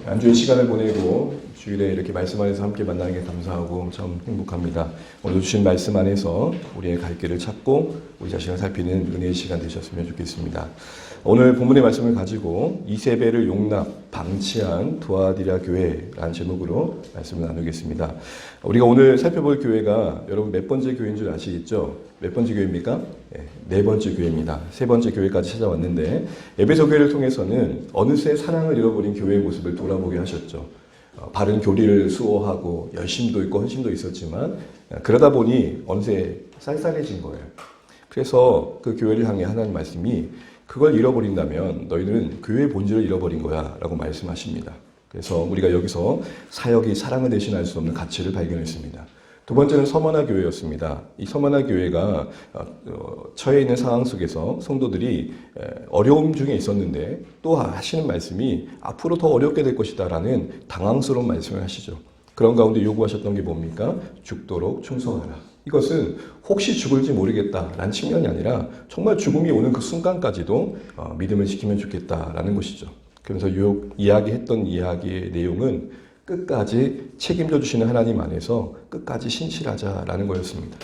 안주의 시간을 보내고 주일에 이렇게 말씀 안에서 함께 만나는 게 감사하고 참 행복합니다. 오늘 주신 말씀 안에서 우리의 갈 길을 찾고 우리 자신을 살피는 은혜의 시간 되셨으면 좋겠습니다. 오늘 본문의 말씀을 가지고 이세벨을 용납, 방치한 두아디라 교회라는 제목으로 말씀을 나누겠습니다. 우리가 오늘 살펴볼 교회가 여러분 몇 번째 교회인 줄 아시겠죠? 몇 번째 교회입니까? 네 번째 교회입니다. 세 번째 교회까지 찾아왔는데 에베소 교회를 통해서는 어느새 사랑을 잃어버린 교회의 모습을 돌아보게 하셨죠. 바른 교리를 수호하고 열심도 있고 헌신도 있었지만 그러다 보니 어느새 쌀쌀해진 거예요. 그래서 그 교회를 향해 하나님 말씀이 그걸 잃어버린다면 너희는 교회의 본질을 잃어버린 거야 라고 말씀하십니다. 그래서 우리가 여기서 사역이 사랑을 대신할 수 없는 가치를 발견했습니다. 두 번째는 서머나 교회였습니다. 이 서머나 교회가 처해 있는 상황 속에서 성도들이 어려움 중에 있었는데 또 하시는 말씀이 앞으로 더 어렵게 될 것이다 라는 당황스러운 말씀을 하시죠. 그런 가운데 요구하셨던 게 뭡니까? 죽도록 충성하라. 이것은 혹시 죽을지 모르겠다라는 측면이 아니라 정말 죽음이 오는 그 순간까지도 믿음을 지키면 좋겠다라는 것이죠. 그래서 이야기했던 이야기의 내용은 끝까지 책임져 주시는 하나님 안에서 끝까지 신실하자라는 거였습니다.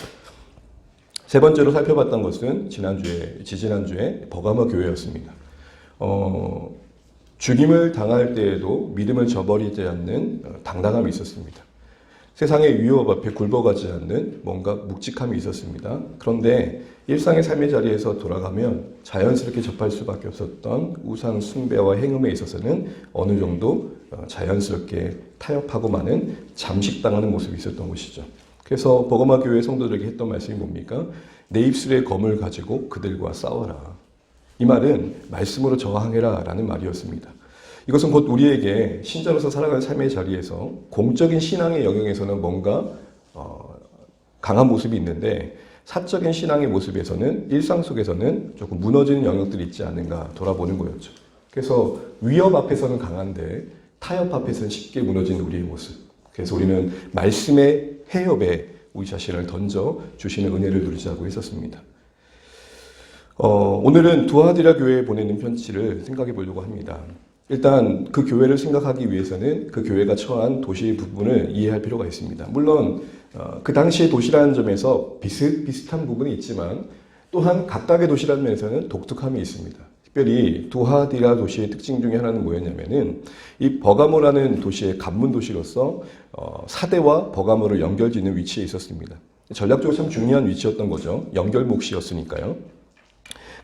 세 번째로 살펴봤던 것은 지지난주에 버가모 교회였습니다. 죽임을 당할 때에도 믿음을 저버리지 않는 당당함이 있었습니다. 세상의 위협 앞에 굴복하지 않는 뭔가 묵직함이 있었습니다. 그런데 일상의 삶의 자리에서 돌아가면 자연스럽게 접할 수밖에 없었던 우상 숭배와 행음에 있어서는 어느 정도 자연스럽게 타협하고 마는 잠식당하는 모습이 있었던 것이죠. 그래서 버가모 교회 성도들에게 했던 말씀이 뭡니까? 내 입술의 검을 가지고 그들과 싸워라. 이 말은 말씀으로 저항해라 라는 말이었습니다. 이것은 곧 우리에게 신자로서 살아가는 삶의 자리에서 공적인 신앙의 영역에서는 뭔가 강한 모습이 있는데 사적인 신앙의 모습에서는 일상 속에서는 조금 무너지는 영역들이 있지 않은가 돌아보는 거였죠. 그래서 위협 앞에서는 강한데 타협 앞에서는 쉽게 무너지는 우리의 모습. 그래서 우리는 말씀의 해협에 우리 자신을 던져 주시는 은혜를 누리자고 했었습니다. 오늘은 두아디라 교회에 보내는 편지를 생각해 보려고 합니다. 일단 그 교회를 생각하기 위해서는 그 교회가 처한 도시의 부분을 이해할 필요가 있습니다. 물론 그 당시의 도시라는 점에서 비슷비슷한 부분이 있지만 또한 각각의 도시라는 면에서는 독특함이 있습니다. 특별히 두아디라 도시의 특징 중에 하나는 뭐였냐면은 이 버가모라는 도시의 간문 도시로서 사대와 버가모를 연결짓는 위치에 있었습니다. 전략적으로 참 중요한 위치였던 거죠. 연결목시였으니까요.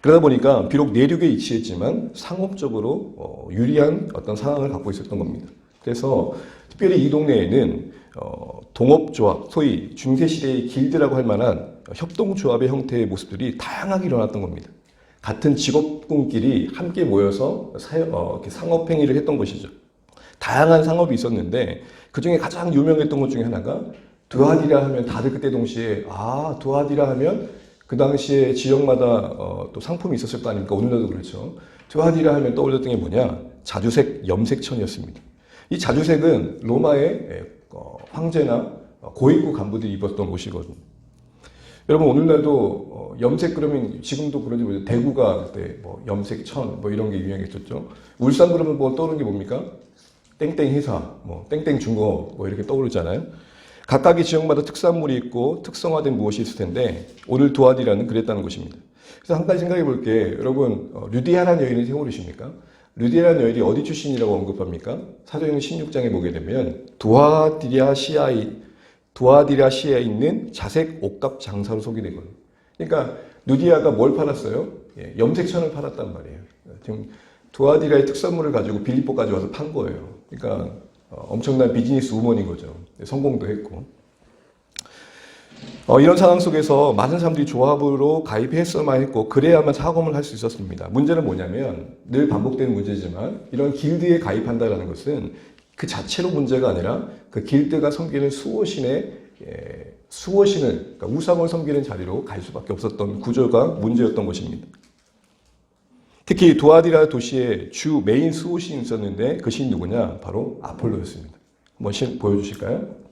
그러다 보니까 비록 내륙에 위치했지만 상업적으로 유리한 어떤 상황을 갖고 있었던 겁니다. 그래서 특별히 이 동네에는 동업조합, 소위 중세시대의 길드라고 할 만한 협동조합의 형태의 모습들이 다양하게 일어났던 겁니다. 같은 직업군끼리 함께 모여서 상업행위를 했던 것이죠. 다양한 상업이 있었는데 그중에 가장 유명했던 것 중에 하나가 두아디라 하면 다들 그때 동시에 두아디라 하면 그 당시에 지역마다 또 상품이 있었을 거 아닙니까? 오늘날도 그렇죠. 두아디라 하면 떠올렸던 게 뭐냐? 자주색 염색천이었습니다. 이 자주색은 로마의 황제나 고위급 간부들이 입었던 옷이거든요. 여러분 오늘날도 염색 그러면 지금도 그런지 모르겠어요. 대구가 그때 염색천 이런 게 유행했었죠. 울산 그러면 떠오르는 게 뭡니까? 땡땡 회사, 땡땡 중고 이렇게 떠오르잖아요. 각각의 지역마다 특산물이 있고 특성화된 무엇이 있을 텐데 오늘 두아디라는 그랬다는 것입니다. 그래서 한 가지 생각해 볼게. 여러분 르디아라는 여인을 생각하십니까? 르디아라는 여인이 어디 출신이라고 언급합니까? 사도행전 16장에 보게 되면 두아디라시아에 있는 자색 옷값 장사로 소개되거든요. 그러니까 르디아가 뭘 팔았어요? 염색천을 팔았단 말이에요. 지금 두아디라의 특산물을 가지고 빌립보까지 와서 판 거예요. 그러니까 엄청난 비즈니스 우먼인 거죠. 성공도 했고. 이런 상황 속에서 많은 사람들이 조합으로 가입했어야만 했고 그래야만 사검을 할 수 있었습니다. 문제는 뭐냐면 늘 반복되는 문제지만 이런 길드에 가입한다는 것은 그 자체로 문제가 아니라 그 길드가 섬기는 수호신을 그러니까 우상을 섬기는 자리로 갈 수밖에 없었던 구조가 문제였던 것입니다. 특히 두아디라 도시의 주 메인 수호신이 있었는데 그 신이 누구냐? 바로 아폴로였습니다. 한번 보여주실까요?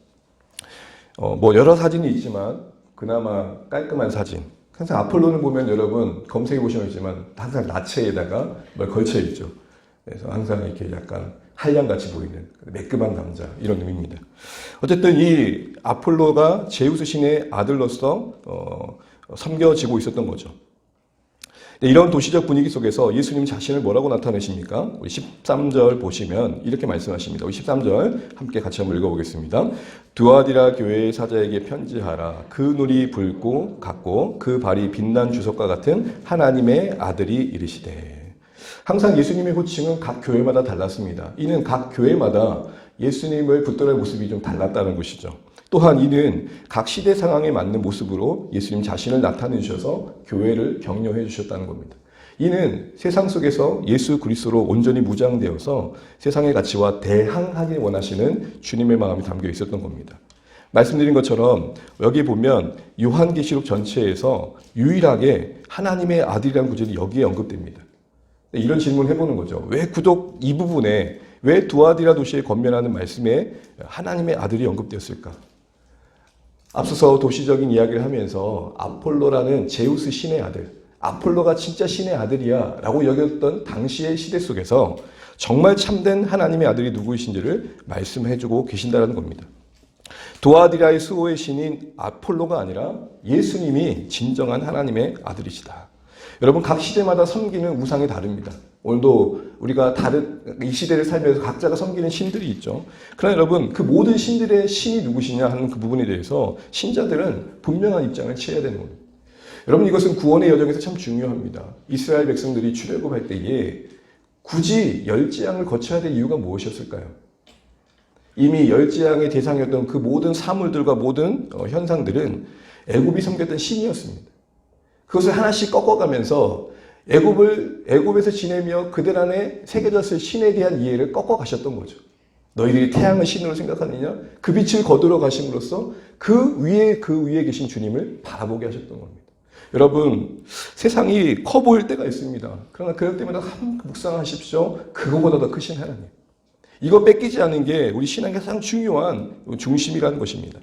여러 사진이 있지만 그나마 깔끔한 사진. 항상 아폴로는 보면 여러분 검색해 보시면 있지만 항상 나체에다가 뭘 걸쳐 있죠. 그래서 항상 이렇게 약간 한량같이 보이는 매끈한 남자 이런 의미입니다. 어쨌든 이 아폴로가 제우스 신의 아들로서 섬겨지고 있었던 거죠. 이런 도시적 분위기 속에서 예수님 자신을 뭐라고 나타내십니까? 우리 13절 보시면 이렇게 말씀하십니다. 우리 13절 함께 같이 한번 읽어보겠습니다. 두아디라 교회의 사자에게 편지하라. 그 눈이 붉고 같고 그 발이 빛난 주석과 같은 하나님의 아들이 이르시되. 항상 예수님의 호칭은 각 교회마다 달랐습니다. 이는 각 교회마다 예수님을 붙들어의 모습이 좀 달랐다는 것이죠. 또한 이는 각 시대 상황에 맞는 모습으로 예수님 자신을 나타내 주셔서 교회를 격려해 주셨다는 겁니다. 이는 세상 속에서 예수 그리스도로 온전히 무장되어서 세상의 가치와 대항하길 원하시는 주님의 마음이 담겨 있었던 겁니다. 말씀드린 것처럼 여기 보면 요한계시록 전체에서 유일하게 하나님의 아들이라는 구절이 여기에 언급됩니다. 이런 질문을 해보는 거죠. 왜 구독 이 부분에 왜 두아디라 도시에 건면하는 말씀에 하나님의 아들이 언급되었을까? 앞서서 도시적인 이야기를 하면서 아폴로라는 제우스 신의 아들, 아폴로가 진짜 신의 아들이야 라고 여겼던 당시의 시대 속에서 정말 참된 하나님의 아들이 누구이신지를 말씀해주고 계신다는 겁니다. 두아디라의 수호의 신인 아폴로가 아니라 예수님이 진정한 하나님의 아들이시다. 여러분 각 시대마다 섬기는 우상이 다릅니다. 오늘도 우리가 이 시대를 살면서 각자가 섬기는 신들이 있죠. 그러나 여러분 그 모든 신들의 신이 누구시냐 하는 그 부분에 대해서 신자들은 분명한 입장을 취해야 되는 겁니다. 여러분 이것은 구원의 여정에서 참 중요합니다. 이스라엘 백성들이 출애굽할 때에 굳이 열지양을 거쳐야 될 이유가 무엇이었을까요? 이미 열지양의 대상이었던 그 모든 사물들과 모든 현상들은 애굽이 섬겼던 신이었습니다. 그것을 하나씩 꺾어가면서 애굽에서 지내며 그들 안에 새겨졌을 신에 대한 이해를 꺾어 가셨던 거죠. 너희들이 태양을 신으로 생각하느냐? 그 빛을 거두러 가심으로써 그 위에 계신 주님을 바라보게 하셨던 겁니다. 여러분 세상이 커 보일 때가 있습니다. 그러나 그럴 때마다 묵상하십시오. 그거보다 더 크신 하나님. 이거 뺏기지 않는 게 우리 신앙의 가장 중요한 중심이라는 것입니다.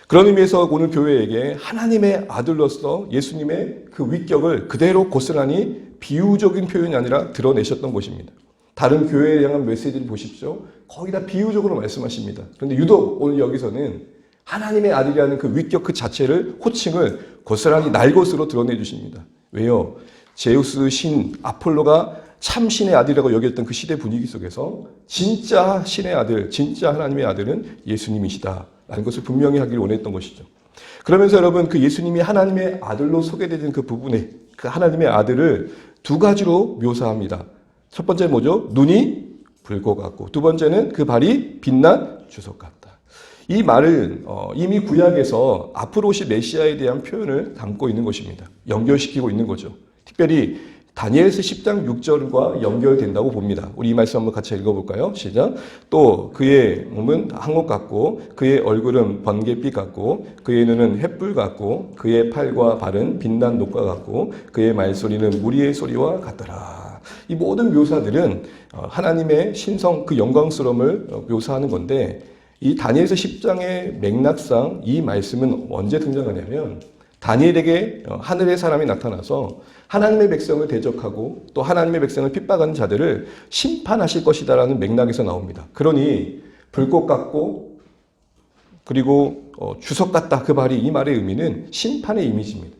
그런 의미에서 오늘 교회에게 하나님의 아들로서 예수님의 그 위격을 그대로 고스란히 비유적인 표현이 아니라 드러내셨던 것입니다. 다른 교회에 향한 메시지를 보십시오. 거의 다 비유적으로 말씀하십니다. 그런데 유독 오늘 여기서는 하나님의 아들이라는 그 위격 그 자체를 호칭을 고스란히 날 것으로 드러내 주십니다. 왜요? 제우스 신 아폴로가 참 신의 아들이라고 여겼던 그 시대 분위기 속에서 진짜 신의 아들, 진짜 하나님의 아들은 예수님이시다 라는 것을 분명히 하기를 원했던 것이죠. 그러면서 여러분 그 예수님이 하나님의 아들로 소개되는 그 부분에 그 하나님의 아들을 두 가지로 묘사합니다. 첫 번째 뭐죠? 눈이 붉고 같고, 두 번째는 그 발이 빛난 주석 같다. 이 말은 이미 구약에서 앞으로 오실 메시아에 대한 표현을 담고 있는 것입니다. 연결시키고 있는 거죠. 특별히 다니엘서 10장 6절과 연결된다고 봅니다. 우리 이 말씀 한번 같이 읽어볼까요? 시작. 또 그의 몸은 항옥 같고 그의 얼굴은 번갯빛 같고 그의 눈은 횃불 같고 그의 팔과 발은 빛난 녹과 같고 그의 말소리는 무리의 소리와 같더라. 이 모든 묘사들은 하나님의 신성 그 영광스러움을 묘사하는 건데 이 다니엘서 10장의 맥락상 이 말씀은 언제 등장하냐면 다니엘에게 하늘의 사람이 나타나서 하나님의 백성을 대적하고 또 하나님의 백성을 핍박하는 자들을 심판하실 것이다라는 맥락에서 나옵니다. 그러니 불꽃 같고 그리고 주석 같다 그 말이 이 말의 의미는 심판의 이미지입니다.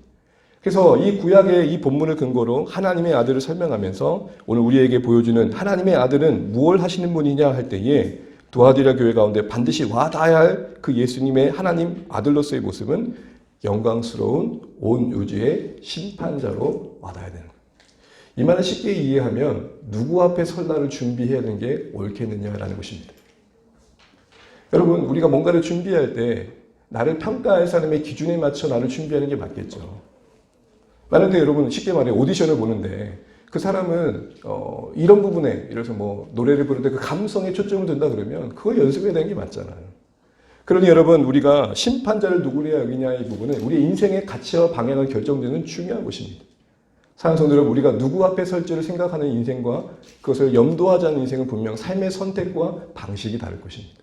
그래서 이 구약의 이 본문을 근거로 하나님의 아들을 설명하면서 오늘 우리에게 보여주는 하나님의 아들은 무엇을 하시는 분이냐 할 때에 두아디라 교회 가운데 반드시 와닿아야 할 그 예수님의 하나님 아들로서의 모습은 영광스러운 온 우주의 심판자로 와닿아야 되는 거예요. 이 말을 쉽게 이해하면 누구 앞에 설날을 준비해야 하는 게 옳겠느냐라는 것입니다. 여러분 우리가 뭔가를 준비할 때 나를 평가할 사람의 기준에 맞춰 나를 준비하는 게 맞겠죠. 만약에 여러분 쉽게 말해 오디션을 보는데 그 사람은 이런 부분에 예를 들어서 뭐 노래를 부를 때 그 감성에 초점을 둔다 그러면 그걸 연습해야 되는 게 맞잖아요. 그러니 여러분 우리가 심판자를 누구로 여기냐 이 부분은 우리의 인생의 가치와 방향을 결정되는 중요한 것입니다. 사랑하는 성도 여러분 우리가 누구 앞에 설지를 생각하는 인생과 그것을 염두하지 않는 인생은 분명 삶의 선택과 방식이 다를 것입니다.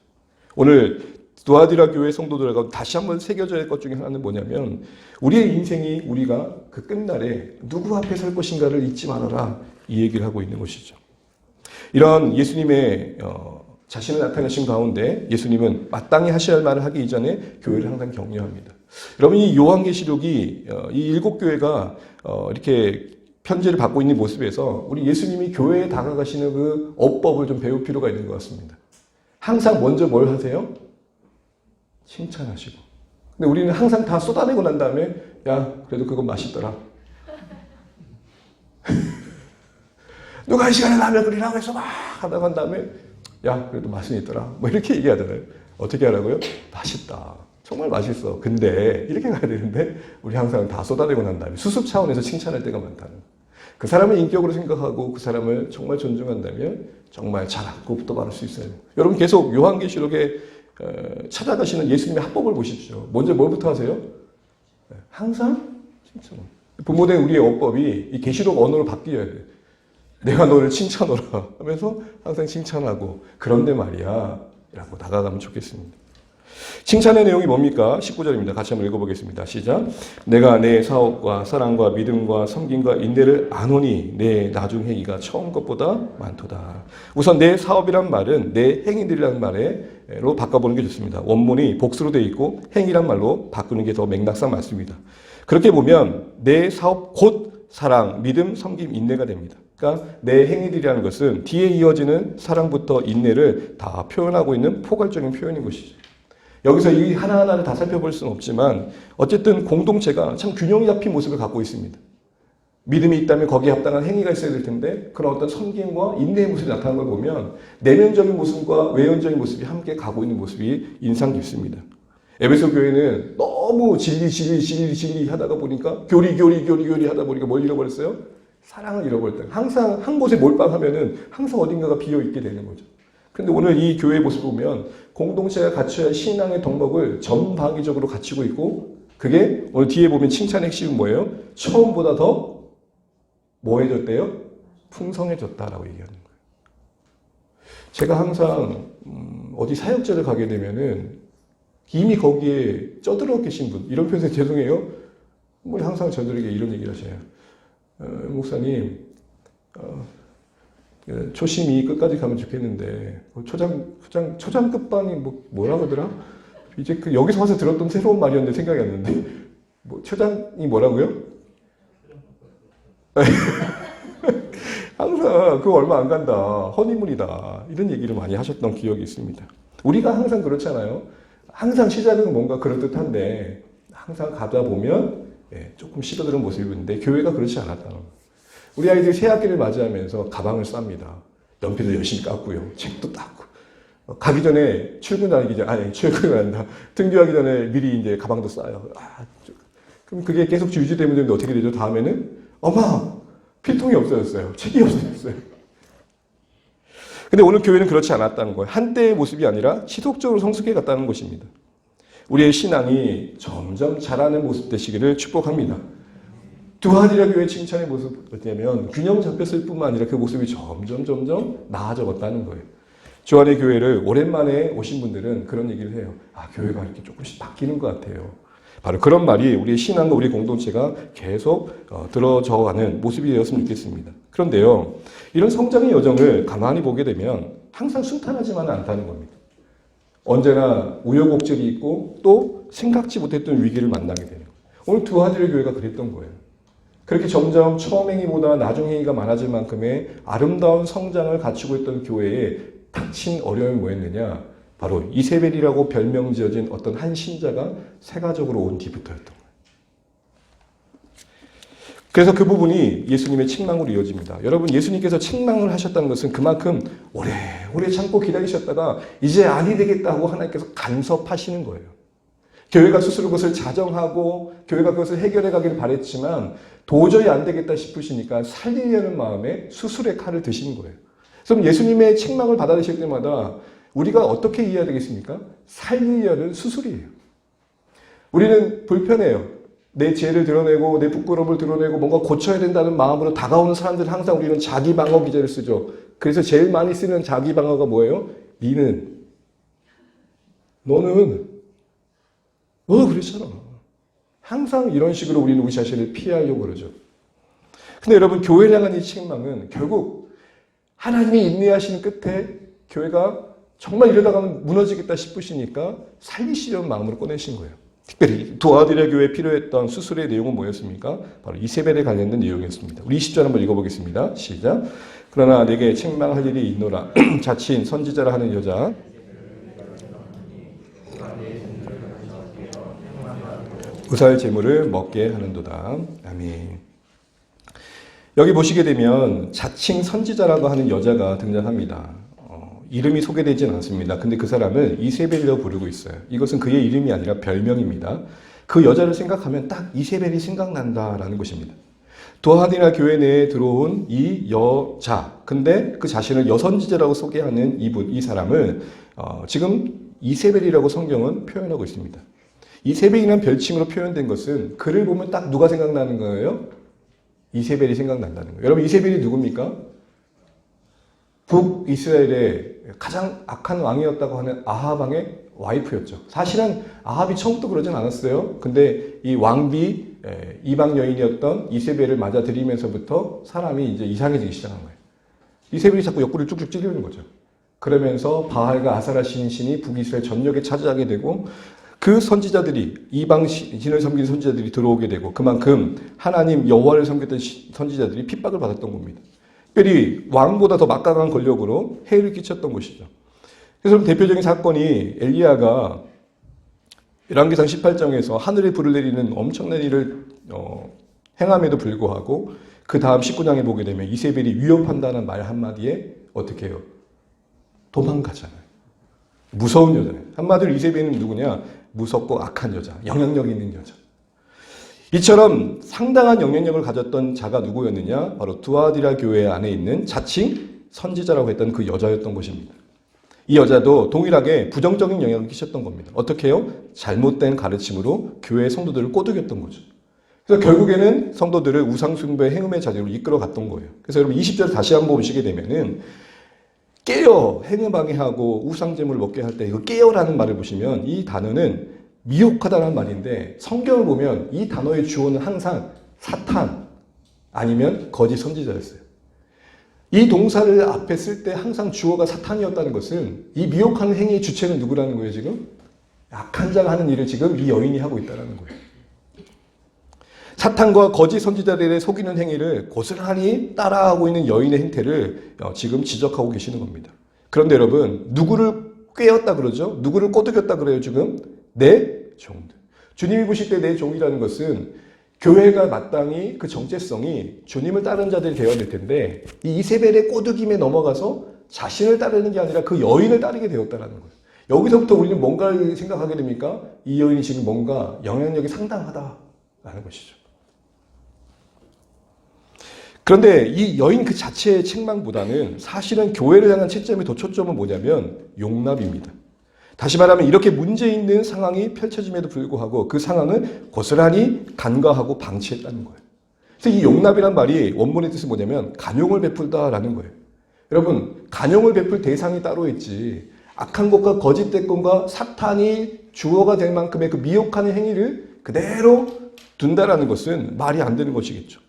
오늘 두아디라 교회 성도들과 다시 한번 새겨져야 할 것 중에 하나는 뭐냐면 우리의 인생이 우리가 그 끝날에 누구 앞에 설 것인가를 잊지 말아라 이 얘기를 하고 있는 것이죠. 이런 예수님의 자신을 나타내신 가운데 예수님은 마땅히 하셔야 할 말을 하기 이전에 교회를 항상 격려합니다. 여러분, 이 요한계시록이 이 일곱 교회가 이렇게 편지를 받고 있는 모습에서 우리 예수님이 교회에 다가가시는 그 어법을 좀 배울 필요가 있는 것 같습니다. 항상 먼저 뭘 하세요? 칭찬하시고. 근데 우리는 항상 다 쏟아내고 난 다음에 야, 그래도 그건 맛있더라. 누가 이 시간에 라면 끓이라고 해서 막 하다가 한 다음에 야, 그래도 맛은 있더라. 뭐 이렇게 얘기하잖아요. 어떻게 하라고요? 맛있다. 정말 맛있어. 근데 이렇게 가야 되는데 우리 항상 다 쏟아내고 난 다음에 수습 차원에서 칭찬할 때가 많다는 거예요. 그 사람을 인격으로 생각하고 그 사람을 정말 존중한다면 정말 잘하고 또 바를 수 있어요. 여러분 계속 요한계시록에 찾아가시는 예수님의 합법을 보십시오. 먼저 뭐부터 하세요? 항상 칭찬. 부모된 우리의 어법이 이 계시록 언어로 바뀌어야 돼요. 내가 너를 칭찬하라 하면서 항상 칭찬하고 그런데 말이야 라고 다가가면 좋겠습니다. 칭찬의 내용이 뭡니까? 19절입니다. 같이 한번 읽어보겠습니다. 시작. 내가 내 사업과 사랑과 믿음과 섬김과 인내를 아노니 내 나중 행위가 처음 것보다 많도다. 우선 내 사업이란 말은 내 행위들이란 말로 바꿔보는 게 좋습니다. 원문이 복수로 되어 있고 행위란 말로 바꾸는 게 더 맥락상 맞습니다. 그렇게 보면 내 사업 곧 사랑, 믿음, 섬김, 인내가 됩니다. 그러니까 내 행위들이라는 것은 뒤에 이어지는 사랑부터 인내를 다 표현하고 있는 포괄적인 표현인 것이죠. 여기서 이 하나하나를 다 살펴볼 수는 없지만 어쨌든 공동체가 참 균형 잡힌 모습을 갖고 있습니다. 믿음이 있다면 거기에 합당한 행위가 있어야 될 텐데 그런 어떤 섬김과 인내의 모습이 나타나는 걸 보면 내면적인 모습과 외연적인 모습이 함께 가고 있는 모습이 인상 깊습니다. 에베소 교회는 너무 진리 하다가 보니까 교리 하다 보니까 뭘 잃어버렸어요? 사랑을 잃어버렸다. 항상 한 곳에 몰빵하면은 항상 어딘가가 비어있게 되는 거죠. 근데 오늘 이 교회의 모습을 보면 공동체가 갖춰야 할 신앙의 덕목을 전방위적으로 갖추고 있고 그게 오늘 뒤에 보면 칭찬의 핵심은 뭐예요? 처음보다 더 뭐해졌대요? 풍성해졌다라고 얘기하는 거예요. 제가 항상 어디 사역제를 가게 되면은 이미 거기에 쩌들어 계신 분, 이런 표현에 죄송해요. 뭐 항상 저들에게 이런 얘기를 하셔요. 목사님, 초심이 끝까지 가면 좋겠는데 초장 끝반이 뭐라 그러더라? 이제 여기서 와서 들었던 새로운 말이었는데 생각이 안 나는데 초장이 뭐라고요? 항상 그거 얼마 안 간다, 허니문이다 이런 얘기를 많이 하셨던 기억이 있습니다. 우리가 항상 그렇잖아요. 항상 시작은 뭔가 그럴듯한데 항상 가다 보면 조금 식어드는 모습이 있는데 교회가 그렇지 않았다는 거예요. 우리 아이들이 새 학기를 맞이하면서 가방을 쌉니다. 연필도 열심히 깎고요. 책도 닦고. 가기 전에 출근하기 전에, 출근한다. 등교하기 전에 미리 이제 가방도 싸요. 그럼 그게 계속 유지되면 되는데 어떻게 되죠? 다음에는 엄마! 필통이 없어졌어요. 책이 없어졌어요. 근데 오늘 교회는 그렇지 않았다는 거예요. 한때의 모습이 아니라 지속적으로 성숙해 갔다는 것입니다. 우리의 신앙이 점점 자라는 모습 되시기를 축복합니다. 두하디라 교회 칭찬의 모습 어쩌면 균형 잡혔을 뿐만 아니라 그 모습이 점점 나아져갔다는 거예요. 주안의 교회를 오랜만에 오신 분들은 그런 얘기를 해요. 교회가 이렇게 조금씩 바뀌는 것 같아요. 바로 그런 말이 우리의 신앙과 우리 공동체가 계속 들어져가는 모습이 되었으면 좋겠습니다. 그런데요, 이런 성장의 여정을 가만히 보게 되면 항상 순탄하지만은 않다는 겁니다. 언제나 우여곡절이 있고 또 생각지 못했던 위기를 만나게 돼요. 오늘 두하디라 교회가 그랬던 거예요. 그렇게 점점 처음 행위보다 나중 행위가 많아질 만큼의 아름다운 성장을 갖추고 있던 교회에 닥친 어려움이 뭐였느냐? 바로 이세벨이라고 별명 지어진 어떤 한 신자가 세가적으로 온 뒤부터였던 거예요. 그래서 그 부분이 예수님의 책망으로 이어집니다. 여러분, 예수님께서 책망을 하셨다는 것은 그만큼 오래 참고 기다리셨다가 이제 아니 되겠다고 하나님께서 간섭하시는 거예요. 교회가 스스로 그것을 자정하고 교회가 그것을 해결해 가기를 바랬지만 도저히 안 되겠다 싶으시니까 살리려는 마음에 수술의 칼을 드신 거예요. 그래서 예수님의 책망을 받아들이실 때마다 우리가 어떻게 이해해야 되겠습니까? 살리려는 수술이에요. 우리는 불편해요. 내 죄를 드러내고 내 부끄러움을 드러내고 뭔가 고쳐야 된다는 마음으로 다가오는 사람들은 항상 우리는 자기 방어 기제를 쓰죠. 그래서 제일 많이 쓰는 자기 방어가 뭐예요? 너는 그랬잖아. 항상 이런 식으로 우리는 우리 자신을 피하려고 그러죠. 근데 여러분, 교회를 향한 이 책망은 결국 하나님이 인내하시는 끝에 교회가 정말 이러다가 무너지겠다 싶으시니까 살리시려는 마음으로 꺼내신 거예요. 특별히 두아디라 교회에 필요했던 수술의 내용은 뭐였습니까? 바로 이세벨에 관련된 내용이었습니다. 우리 20절 한번 읽어보겠습니다. 시작. 그러나 내게 책망할 일이 있노라. 자칭 선지자라 하는 여자 우살 제물을 먹게 하는도다. 아멘. 여기 보시게 되면 자칭 선지자라고 하는 여자가 등장합니다. 이름이 소개되지는 않습니다. 근데 그 사람을 이세벨이라고 부르고 있어요. 이것은 그의 이름이 아니라 별명입니다. 그 여자를 생각하면 딱 이세벨이 생각난다라는 것입니다. 두아디라 교회 내에 들어온 이 여자, 근데 그 자신을 여선지자라고 소개하는 이 사람을 지금 이세벨이라고 성경은 표현하고 있습니다. 이세벨이라는 별칭으로 표현된 것은 그를 보면 딱 누가 생각나는 거예요? 이세벨이 생각난다는 거예요. 여러분 이세벨이 누굽니까? 북이스라엘의 가장 악한 왕이었다고 하는 아합 왕의 와이프였죠. 사실은 아합이 처음부터 그러진 않았어요. 근데 이 왕비 이방 여인이었던 이세벨을 맞아들이면서부터 사람이 이제 이상해지기 시작한 거예요. 이세벨이 자꾸 옆구리를 쭉쭉 찌르는 거죠. 그러면서 바알과 아사라 신이 북이스라엘 전역에 차지하게 되고 그 선지자들이 이방 신을 섬기는 선지자들이 들어오게 되고 그만큼 하나님 여호와를 섬겼던 선지자들이 핍박을 받았던 겁니다. 특별히 왕보다 더 막강한 권력으로 해를 끼쳤던 것이죠. 그래서 대표적인 사건이 엘리야가 열왕기상 18장에서 하늘에 불을 내리는 엄청난 일을 행함에도 불구하고 그 다음 19장에 보게 되면 이세벨이 위협한다는 말 한마디에 어떻게 해요? 도망가잖아요. 무서운 여자예요. 한마디로 이세벨은 누구냐? 무섭고 악한 여자, 영향력 있는 여자. 이처럼 상당한 영향력을 가졌던 자가 누구였느냐? 바로 두아디라 교회 안에 있는 자칭 선지자라고 했던 그 여자였던 것입니다. 이 여자도 동일하게 부정적인 영향을 끼쳤던 겁니다. 어떻게 해요? 잘못된 가르침으로 교회 성도들을 꼬드겼던 거죠. 그래서 결국에는 성도들을 우상숭배의 행음의 자리로 이끌어 갔던 거예요. 그래서 여러분 20절 다시 한번 보시게 되면은 깨어 행음방해하고 우상제물을 먹게 할 때 이거 깨어라는 말을 보시면 이 단어는 미혹하다는 말인데 성경을 보면 이 단어의 주어는 항상 사탄 아니면 거짓 선지자였어요. 이 동사를 앞에 쓸 때 항상 주어가 사탄이었다는 것은 이 미혹하는 행위의 주체는 누구라는 거예요 지금? 악한 자가 하는 일을 지금 이 여인이 하고 있다는 거예요. 사탄과 거짓 선지자들의 속이는 행위를 고스란히 따라하고 있는 여인의 행태를 지금 지적하고 계시는 겁니다. 그런데 여러분 누구를 꿰었다 그러죠? 누구를 꼬드겼다 그래요 지금? 내 종들. 주님이 보실 때 내 종이라는 것은 교회가 마땅히 그 정체성이 주님을 따르는 자들이 되어야 될 텐데 이 이세벨의 꼬드김에 넘어가서 자신을 따르는 게 아니라 그 여인을 따르게 되었다는 거예요. 여기서부터 우리는 뭔가를 생각하게 됩니까? 이 여인이 지금 뭔가 영향력이 상당하다라는 것이죠. 그런데 이 여인 그 자체의 책망보다는 사실은 교회를 향한 채점의 더 초점은 뭐냐면 용납입니다. 다시 말하면 이렇게 문제 있는 상황이 펼쳐짐에도 불구하고 그 상황을 고스란히 간과하고 방치했다는 거예요. 그래서 이 용납이란 말이 원문의 뜻은 뭐냐면 간용을 베풀다라는 거예요. 여러분 간용을 베풀 대상이 따로 있지 악한 것과 거짓된 것과 사탄이 주어가 될 만큼의 그 미혹하는 행위를 그대로 둔다라는 것은 말이 안 되는 것이겠죠.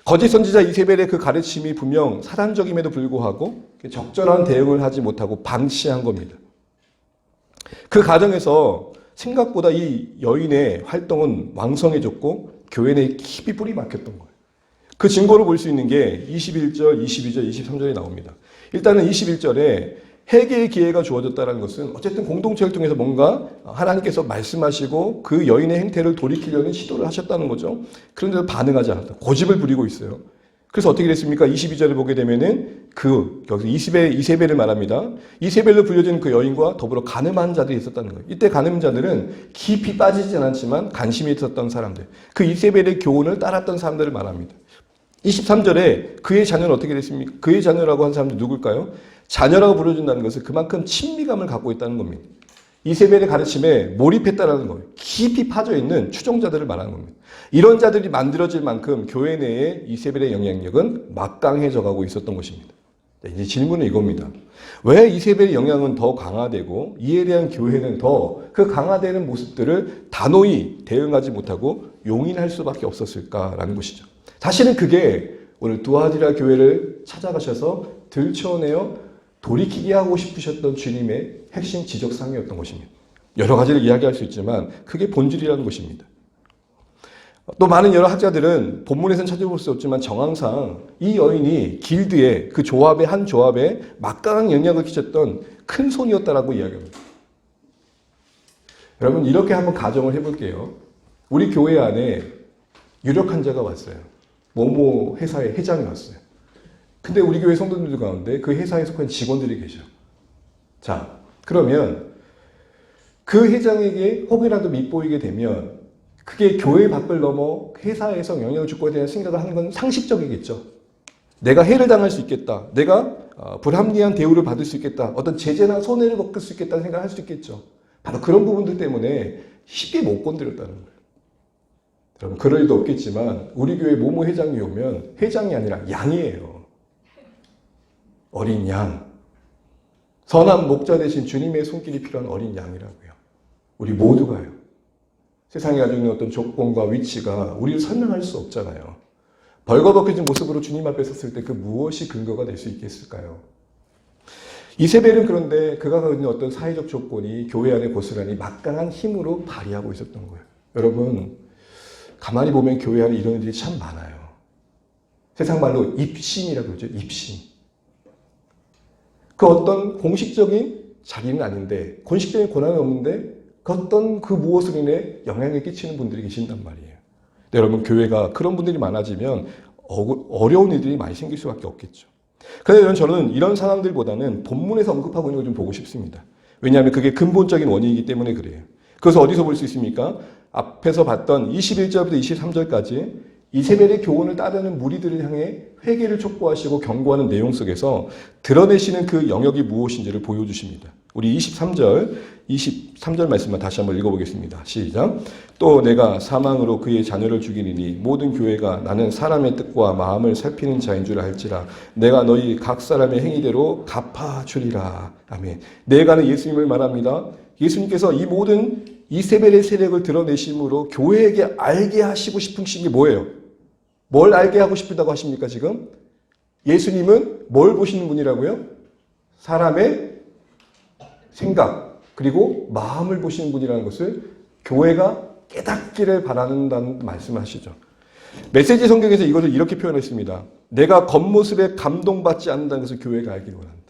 거짓 선지자 이세벨의 그 가르침이 분명 사단적임에도 불구하고 적절한 대응을 하지 못하고 방치한 겁니다. 그 과정에서 생각보다 이 여인의 활동은 왕성해졌고 교회 내에 깊이 뿌리 막혔던 거예요. 그 증거를 볼 수 있는 게 21절, 22절, 23절에 나옵니다. 일단은 21절에 회개의 기회가 주어졌다는 것은 어쨌든 공동체를 통해서 뭔가 하나님께서 말씀하시고 그 여인의 행태를 돌이키려는 시도를 하셨다는 거죠. 그런데도 반응하지 않았다. 고집을 부리고 있어요. 그래서 어떻게 됐습니까? 22절을 보게 되면은 여기서 이세벨을 말합니다. 이세벨로 불려진 그 여인과 더불어 간음한 자들이 있었다는 거예요. 이때 간음자들은 깊이 빠지진 않지만 관심이 있었던 사람들. 그 이세벨의 교훈을 따랐던 사람들을 말합니다. 23절에 그의 자녀는 어떻게 됐습니까? 그의 자녀라고 한 사람들 누굴까요? 자녀라고 부르준다는 것은 그만큼 친미감을 갖고 있다는 겁니다. 이세벨의 가르침에 몰입했다는 거예요. 깊이 파져있는 추종자들을 말하는 겁니다. 이런 자들이 만들어질 만큼 교회 내에 이세벨의 영향력은 막강해져 가고 있었던 것입니다. 이제 질문은 이겁니다. 왜 이세벨의 영향은 더 강화되고 이에 대한 교회는 더 그 강화되는 모습들을 단호히 대응하지 못하고 용인할 수밖에 없었을까라는 것이죠. 사실은 그게 오늘 두아디라 교회를 찾아가셔서 들춰내어 돌이키게 하고 싶으셨던 주님의 핵심 지적사항이었던 것입니다. 여러 가지를 이야기할 수 있지만 그게 본질이라는 것입니다. 또 많은 여러 학자들은 본문에서는 찾아볼 수 없지만 정황상 이 여인이 길드의 그 조합의 한 조합에 막강한 영향을 끼쳤던 큰 손이었다라고 이야기합니다. 여러분 이렇게 한번 가정을 해볼게요. 우리 교회 안에 유력한 자가 왔어요.某某 회사의 회장이 왔어요. 근데 우리 교회 성도들 가운데 그 회사에 속한 직원들이 계셔. 자, 그러면 그 회장에게 혹이라도 밉보이게 되면 그게 교회 밖을 넘어 회사에서 영향을 줄 거에 대한 생각을 하는 건 상식적이겠죠. 내가 해를 당할 수 있겠다. 내가 불합리한 대우를 받을 수 있겠다. 어떤 제재나 손해를 겪을 수 있겠다는 생각을 할 수 있겠죠. 바로 그런 부분들 때문에 쉽게 못 건드렸다는 거예요. 여러분 그럴 일도 없겠지만 우리 교회 모모 회장이 오면 회장이 아니라 양이에요. 어린 양. 선한 목자 대신 주님의 손길이 필요한 어린 양이라고요. 우리 모두가요. 세상에 가지고 있는 어떤 조건과 위치가 우리를 설명할 수 없잖아요. 벌거벗겨진 모습으로 주님 앞에 섰을 때 그 무엇이 근거가 될 수 있겠을까요? 이세벨은 그런데 그가 가지고 있는 어떤 사회적 조건이 교회 안에 고스란히 막강한 힘으로 발휘하고 있었던 거예요. 여러분 가만히 보면 교회 안에 이런 일들이 참 많아요. 세상 말로 입심이라고 그러죠. 입심. 그 어떤 공식적인 자리는 아닌데 공식적인 권한은 없는데 그 어떤 그 무엇을 인해 영향을 끼치는 분들이 계신단 말이에요. 여러분 교회가 그런 분들이 많아지면 어려운 일들이 많이 생길 수밖에 없겠죠. 그래서 저는 이런 상황들보다는 본문에서 언급하고 있는 걸 좀 보고 싶습니다. 왜냐하면 그게 근본적인 원인이기 때문에 그래요. 그것을 어디서 볼 수 있습니까? 앞에서 봤던 21절부터 23절까지 이세벨의 교훈을 따르는 무리들을 향해 회개를 촉구하시고 경고하는 내용 속에서 드러내시는 그 영역이 무엇인지를 보여주십니다. 우리 23절 말씀만 다시 한번 읽어보겠습니다. 시작. 또 내가 사망으로 그의 자녀를 죽이리니 모든 교회가 나는 사람의 뜻과 마음을 살피는 자인 줄 알지라. 내가 너희 각 사람의 행위대로 갚아주리라. 아멘. 내가는 예수님을 말합니다. 예수님께서 이 모든 이세벨의 세력을 드러내심으로 교회에게 알게 하시고 싶은 게 뭐예요? 뭘 알게 하고 싶다고 하십니까 지금? 예수님은 뭘 보시는 분이라고요? 사람의 생각 그리고 마음을 보시는 분이라는 것을 교회가 깨닫기를 바란다는 말씀을 하시죠. 메시지 성경에서 이것을 이렇게 표현했습니다. 내가 겉모습에 감동받지 않는다는 것을 교회가 알기를 원한다.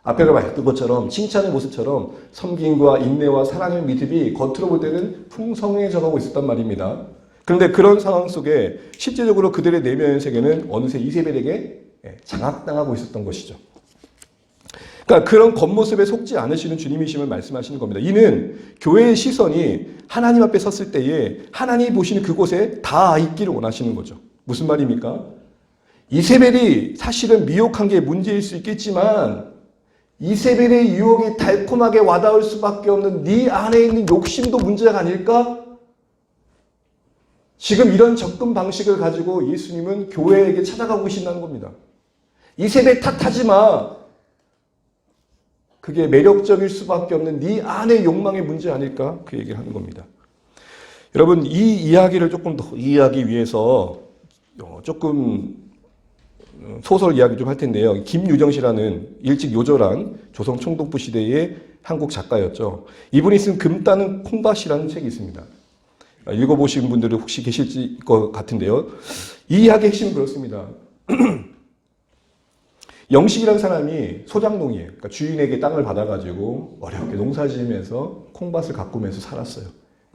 앞에 말했던 것처럼 칭찬의 모습처럼 섬김과 인내와 사랑의 믿음이 겉으로 볼 때는 풍성해져가고 있었단 말입니다. 그런데 그런 상황 속에 실제적으로 그들의 내면의 세계는 어느새 이세벨에게 장악당하고 있었던 것이죠. 그러니까 그런 겉모습에 속지 않으시는 주님이심을 말씀하시는 겁니다. 이는 교회의 시선이 하나님 앞에 섰을 때에 하나님이 보시는 그곳에 다 있기를 원하시는 거죠. 무슨 말입니까? 이세벨이 사실은 미혹한 게 문제일 수 있겠지만 이세벨의 유혹이 달콤하게 와닿을 수밖에 없는 네 안에 있는 욕심도 문제가 아닐까? 지금 이런 접근 방식을 가지고 예수님은 교회에게 찾아가고 계신다는 겁니다. 이세벨 탓하지 마. 그게 매력적일 수밖에 없는 네 안의 욕망의 문제 아닐까? 그 얘기를 하는 겁니다. 여러분 이 이야기를 조금 더 이해하기 위해서 조금 소설 이야기 좀 할 텐데요. 김유정 씨라는 일찍 요절한 조선 총독부 시대의 한국 작가였죠. 이분이 쓴 금 따는 콩밭이라는 책이 있습니다. 읽어보신 분들이 혹시 계실 것 같은데요. 이 이야기의 핵심은 그렇습니다. 영식이라는 사람이 소작농이에요. 그러니까 주인에게 땅을 받아가지고 어렵게 농사 지으면서 콩밭을 가꾸면서 살았어요.